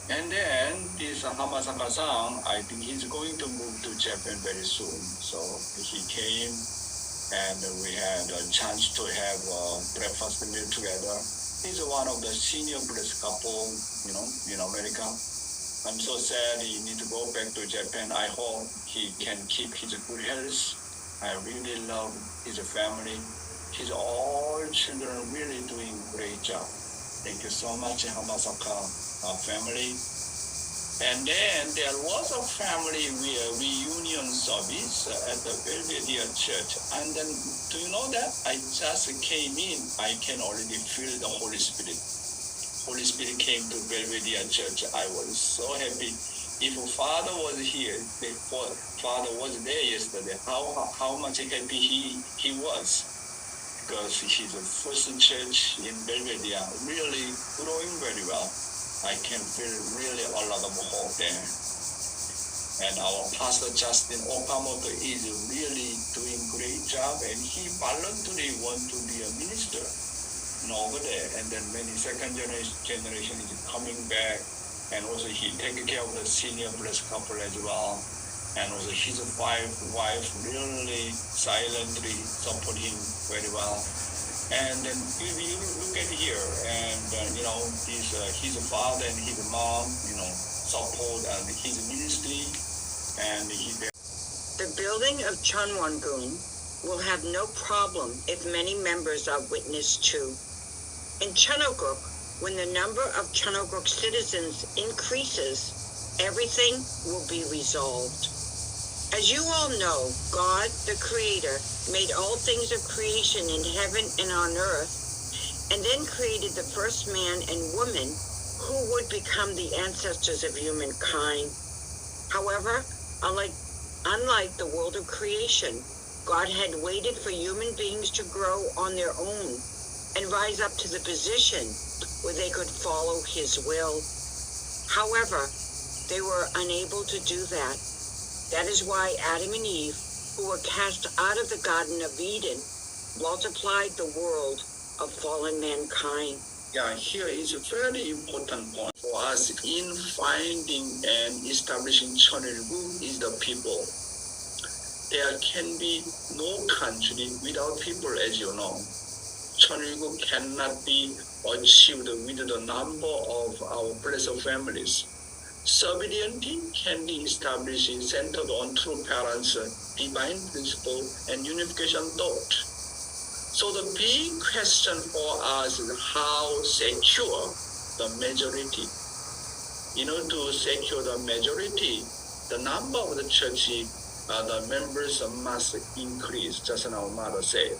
And then this Hamasaka-san, I think he's going to move to Japan very soon. So he came and we had a chance to have a breakfast meal together. He's one of the senior blessed couple, in America. I'm so sad he needs to go back to Japan. I hope he can keep his good health. I really love his family. His all children really doing great job. Thank you so much, Hamasaka family. And then there was a family reunion service at the Belvedere Church. And then, do you know that? I just came in. I can already feel the Holy Spirit. Holy Spirit came to Belvedere Church. I was so happy. If Father was here, Father was there yesterday, how much happy he was. Because his first church in Belvedere really growing very well. I can feel really a lot of hope there. And our Pastor Justin Okamoto is really doing great job, and he voluntarily wants to be a minister over there. And then many second generation is coming back, and also he taking care of the senior blessed couple as well. And also his wife really silently support him very well. And then if you look at here, and his father and his mom, support and his ministry, and The building of Chunwongun will have no problem if many members are witness to. In Chunoguk, when the number of Chunoguk citizens increases, everything will be resolved. As you all know, God, the Creator, made all things of creation in heaven and on earth, and then created the first man and woman who would become the ancestors of humankind. However, unlike the world of creation, God had waited for human beings to grow on their own and rise up to the position where they could follow His will. However, they were unable to do that. That is why Adam and Eve, who were cast out of the Garden of Eden, multiplied the world of fallen mankind. Yeah, here is a very important point for us in finding and establishing Chonilgu is the people. There can be no country without people, as you know. Chonilgu cannot be achieved with the number of our blessed families. Sovereignty can be established centered on true parents, divine principle, and unification thought. So the big question for us is how secure the majority. To secure the majority, the number of the church, the members must increase, just as our mother said.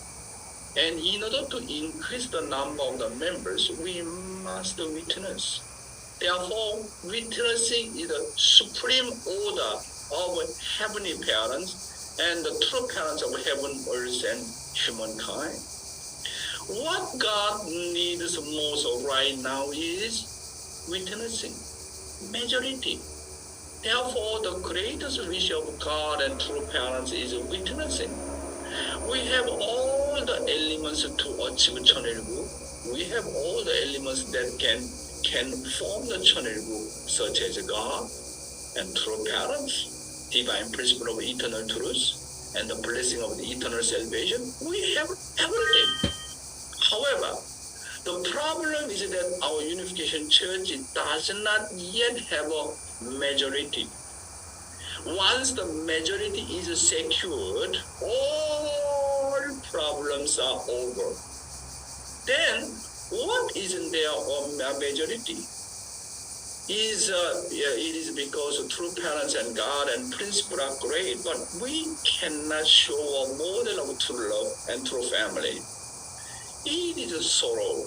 And in order to increase the number of the members, we must witness. Therefore, witnessing is the supreme order of heavenly parents and the true parents of heaven, earth, and humankind. What God needs most right now is witnessing, majority. Therefore, the greatest wish of God and true parents is witnessing. We have all the elements to achieve Chonilgu. We have all the elements that can form the Chonilgu, such as God and true parents, divine principle of eternal truth, and the blessing of the eternal salvation. We have everything. However, the problem is that our unification church does not yet have a majority. Once the majority is secured, all problems are over. Then, what isn't there a majority? It is because true parents and God and principle are great, but we cannot show a model of true love and true family. It is a sorrow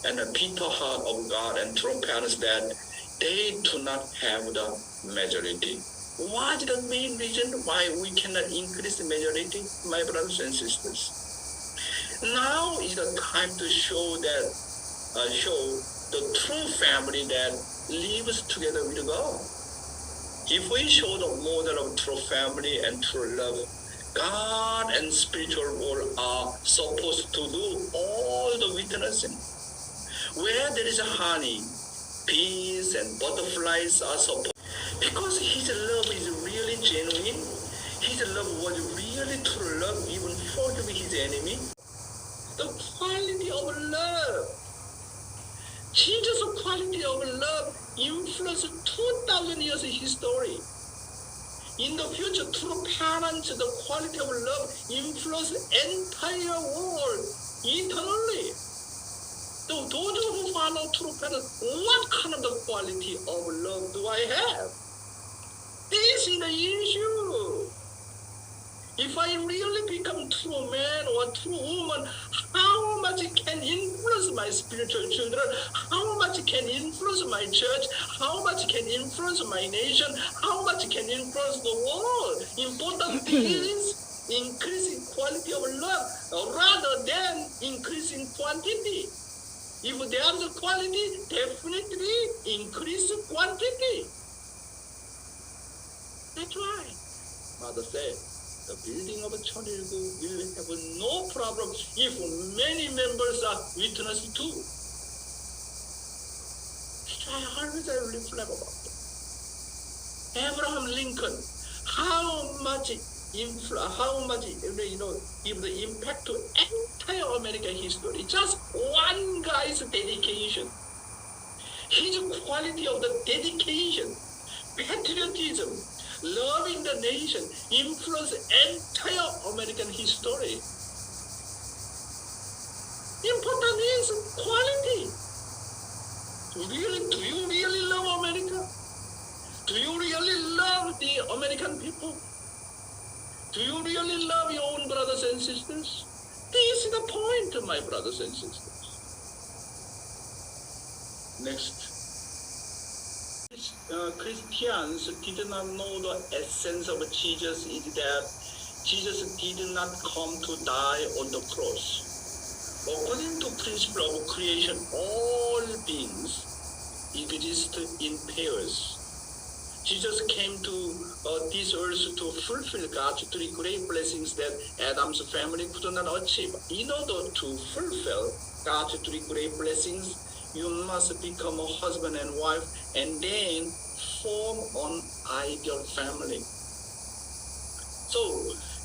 and a bitter heart of God and true parents that they do not have the majority. What is the main reason why we cannot increase the majority, my brothers and sisters? Now is the time to show the true family that lives together with God. If we show the model of true family and true love, God and spiritual world are supposed to do all the witnessing. Where there is honey, bees and butterflies are supported. Because his love is really genuine. His love was really true love, even forgive his enemy. The quality of love. Jesus' quality of love influenced 2,000 years history. In the future, true parents, the quality of love influence entire world eternally. So those who follow true parents, what kind of the quality of love do I have? This is the issue. If I really become true man or true woman, how much it can influence my spiritual children? How much it can influence my church? How much it can influence my nation? How much it can influence the world? Important is increasing quality of love rather than increasing quantity. If there's a quality, definitely increase quantity. That's why Mother said, the building of a Chonilgu will have no problem if many members are witness too. I reflect about that. Abraham Lincoln, how much give the impact to entire American history. Just one guy's dedication. His quality of the dedication, patriotism, loving the nation, influence entire American history. Important is quality. Do you really love America? Do you really love the American people? Do you really love your own brothers and sisters? This is the point, my brothers and sisters. Next. Christians did not know the essence of Jesus is that Jesus did not come to die on the cross. According to principle of creation, all beings exist in pairs. Jesus came to this earth to fulfill God's three great blessings that Adam's family could not achieve. In order to fulfill God's three great blessings, you must become a husband and wife and then form an ideal family. So,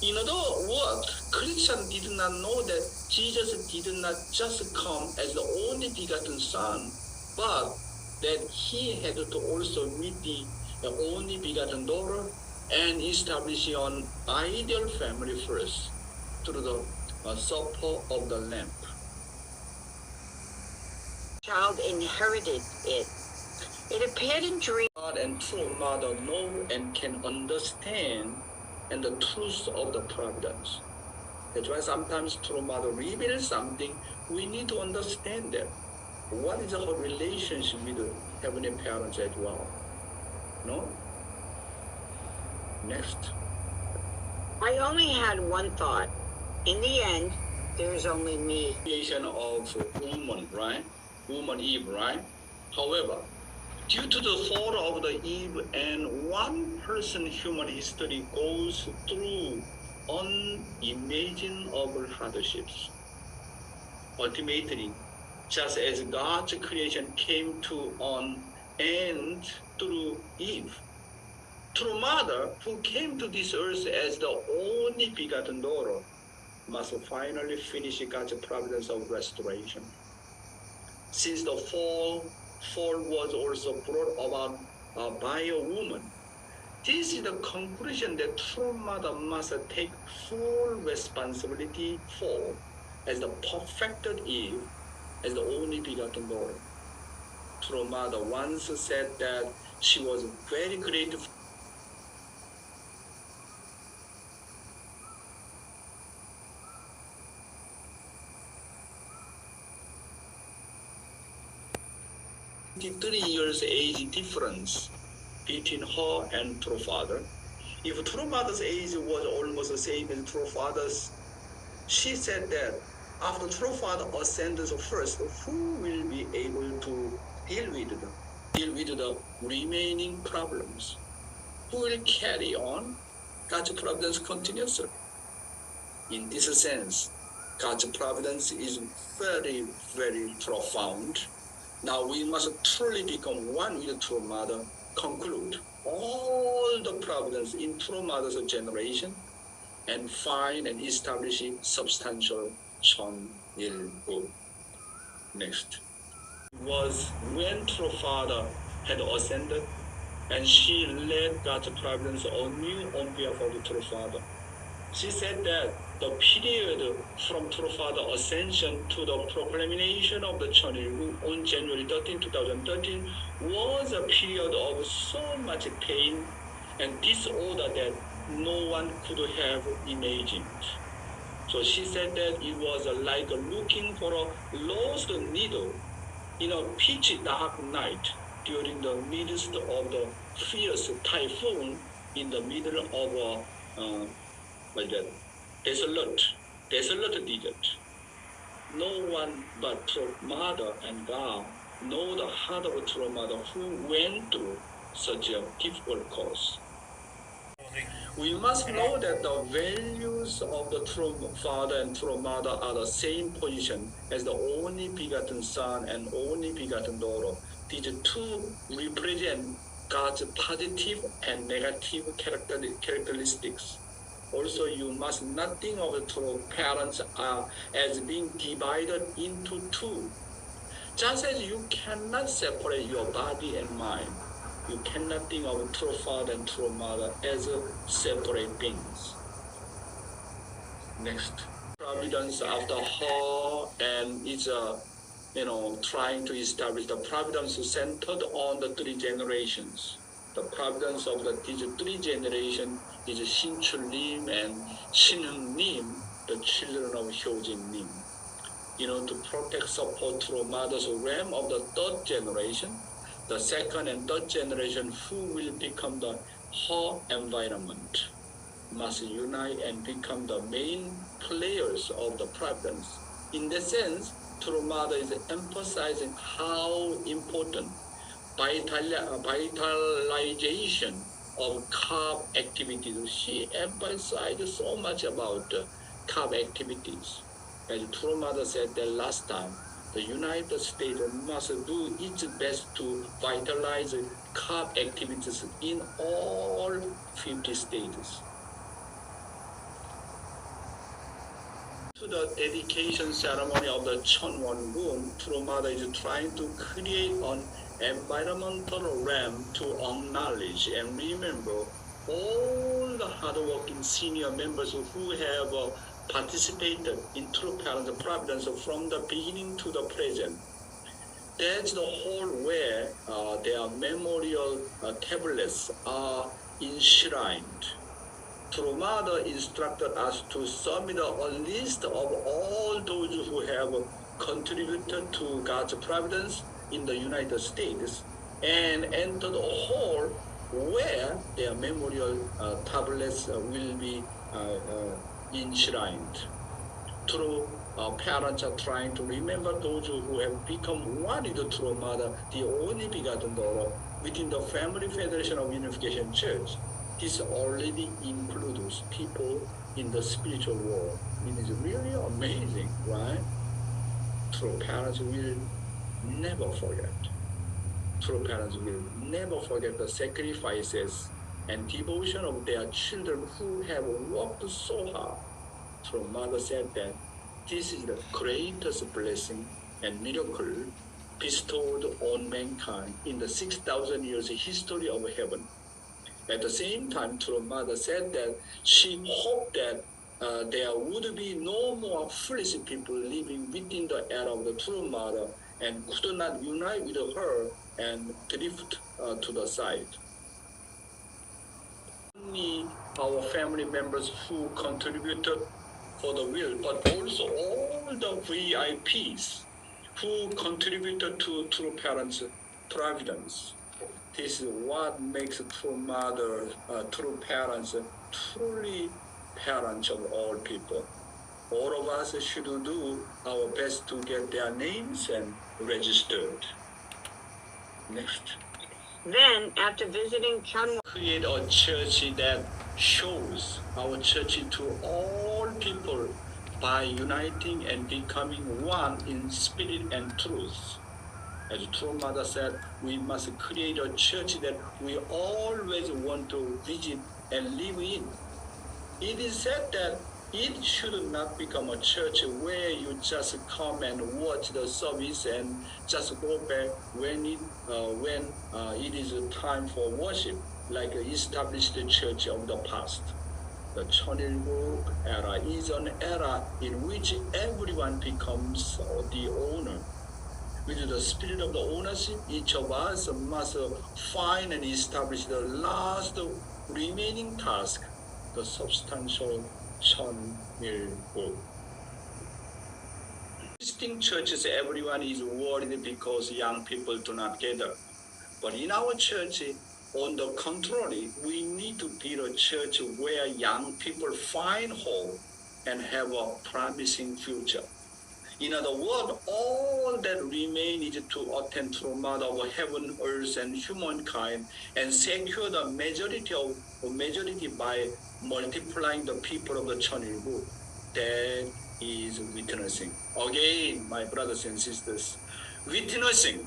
in other words, Christians did not know that Jesus did not just come as the only begotten Son, but that he had to also meet the only begotten daughter and establish an ideal family first through the supper of the Lamb. Child inherited it. It appeared in dreams. God and true mother know and can understand and the truth of the providence. That's why sometimes true mother reveals something, we need to understand that. What is our relationship with the heavenly parents as well? No? Next. I only had one thought. In the end, there's only me. Creation of woman, right? Woman Eve, right? However, due to the fall of the Eve and one person human history goes through unimaginable hardships. Ultimately, just as God's creation came to an end through Eve, true mother who came to this earth as the only begotten daughter must finally finish God's providence of restoration. Since the fall was also brought about by a woman, this is the conclusion that true mother must take full responsibility for as the perfected Eve, as the only begotten daughter. True mother once said that she was very grateful years age difference between her and true father. If true mother's age was almost the same as true father's, she said that after true father ascends first, who will be able to deal with the remaining problems? Who will carry on God's providence continuously? In this sense, God's providence is very, very profound. Now we must truly become one with True Mother, conclude all the providence in True Mother's generation, and find and establish substantial Chonilgu. Next. It was when True Father had ascended, and she led God's providence anew on behalf of the True Father. She said that the period from True Father ascension to the proclamation of the Chonilgu on January 13, 2013 was a period of so much pain and disorder that no one could have imagined. So she said that it was like looking for a lost needle in a pitch dark night during the midst of the fierce typhoon in the middle of a desolate desert. No one but True Mother and God know the heart of True Mother who went through such a difficult course. We must know that the values of the True Father and True Mother are the same position as the only begotten Son and only begotten daughter. These two represent God's positive and negative characteristics. Also, you must not think of the true parents as being divided into two. Just as you cannot separate your body and mind, you cannot think of True Father and True Mother as separate beings. Next. Providence after her and is trying to establish the providence centered on the three generations. The providence of these three generations is Shinchul-nim and Shinhung-nim, the children of Hyojin-nim. To protect, support True Mother's realm of the third generation, the second and third generation who will become her environment must unite and become the main players of the providence. In that sense, True Mother is emphasizing how important vitalization of carb activities. She emphasized so much about carb activities. As True Mother said that last time, the United States must do its best to vitalize carb activities in all 50 states. To the dedication ceremony of the Chonwon-gun, True Mother is trying to create an environmental realm to acknowledge and remember all the hardworking senior members who have participated in True Parents Providence from the beginning to the present. That's the hall where their memorial tablets are enshrined. True Mother instructed us to submit a list of all those who have contributed to God's providence in the United States and enter the hall where their memorial tablets will be enshrined. True parents are trying to remember those who have become one with the True Mother, the only begotten daughter, within the Family Federation of Unification Church. This already includes people in the spiritual world. It is really amazing, right? True parents will never forget. True parents will never forget the sacrifices and devotion of their children who have worked so hard. True Mother said that this is the greatest blessing and miracle bestowed on mankind in the 6,000 years history of heaven. At the same time, True Mother said that she hoped that there would be no more foolish people living within the era of the True Mother and could not unite with her and drift to the side. Only our family members who contributed for the will, but also all the VIPs who contributed to True Parents' Providence. This is what makes True Mother, True Parents, truly parents of all people. All of us should do our best to get their names and registered. Next. Then, after visiting Chunwon, create a church that shows our church to all people by uniting and becoming one in spirit and truth. As True Mother said, we must create a church that we always want to visit and live in. It is said that it should not become a church where you just come and watch the service and just go back when it is time for worship, like established church of the past. The Cheonilguk era is an era in which everyone becomes the owner. With the spirit of the ownership, each of us must find and establish the last remaining task, the substantial Cheonilguk. Existing churches, everyone is worried because young people do not gather. But in our church, on the contrary, we need to build a church where young people find hope and have a promising future. In other words, all that remains is to attend to the Mother of heaven, earth, and humankind, and secure the majority by multiplying the people of the Cheonilguk. That is witnessing. Again, my brothers and sisters, witnessing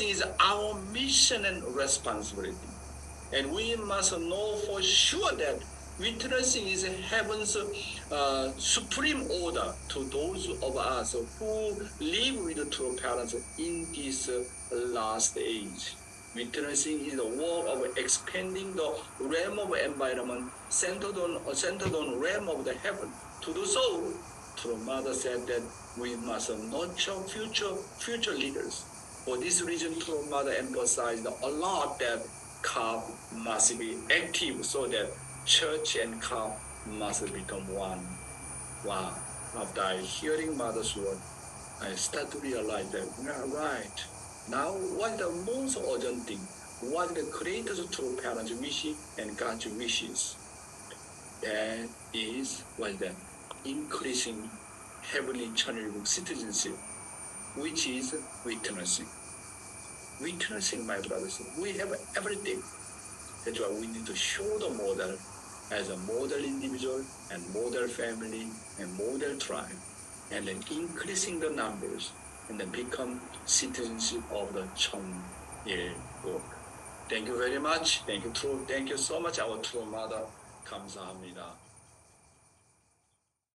is our mission and responsibility. And we must know for sure that witnessing is heaven's supreme order to those of us who live with true parents in this last age. Witnessing is the work of expanding the realm of environment centered on realm of the heaven. To do so, True Mother said that we must nurture future leaders. For this reason, True Mother emphasized a lot that CAP must be active so that church and CAP must become one. Wow. After I hearing Mother's word, I start to realize that we are right. Now, what's the most urgent thing? What the greatest true parents' wishes and God's wishes? That is what the increasing heavenly Cheonilguk citizenship, which is witnessing. Witnessing, my brothers, we have everything. That's why we need to show the model as a model individual and model family and model tribe, and then increasing the numbers and then become citizenship of the Cheonilguk. Thank you very much. Thank you so much, our True Mother. 감사합니다.